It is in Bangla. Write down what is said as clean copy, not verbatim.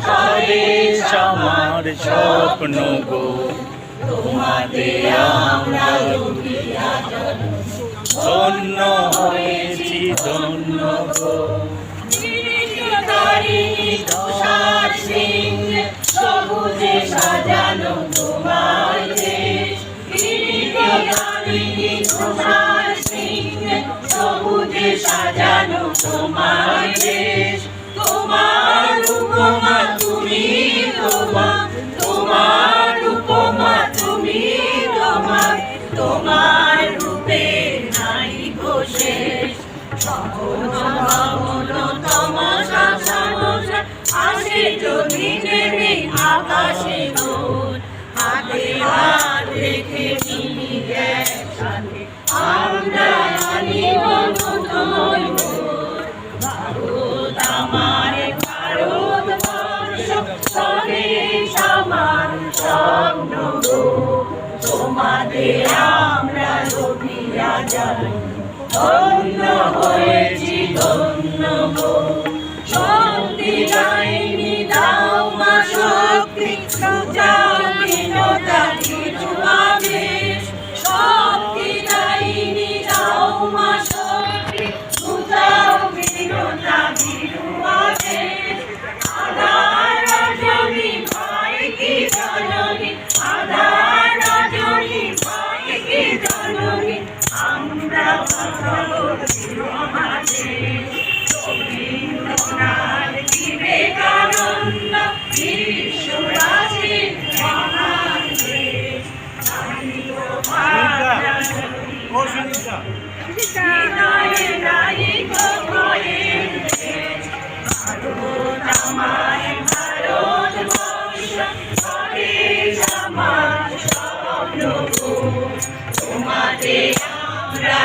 স্বদেশ আমার স্বপ্ন গো, তোমাতে আমরা ধন্য হয়েছি ধন্য গো। তুষার সিং সবুজে সাজানো তোমার দেশ, তুষার সিং সবুজে সাজানো তোমার দেশ। তোমার উপমা তুমি, তোমার উপমা তুমি, তোমার রূপে নাই গো শেষ। আসে যদি নেমে আকাশে রোদ, হাতে হাত রেখে মিলি একসাথে আমরা আনিব নতুন ভোর। ভারত আমার ভারতবর্ষ, স্বদেশ আমার স্বপ্ন গো, তোমাদের আমরা রবিয়া যাই, ধন্য হয়েছি ধন্য গো। শক্তি দাইনি দাও মা শক্তি, উজামিনতা কিছু আবেশ। শক্তি দাইনি দাও মা শক্তি, উজামিনতা কিছু আবেশ। আধার রজনী ভাই কি জননী, আধার রজনী ভাই কি জননী, আমরা রবীন্দ্রনাথ বিবেকানন্দ বিশ্ববাসী মহান দেশ। ভারত আমার ভারতবর্ষ, স্বদেশ আমার স্বপ্ন গো, তোমাদের আমরা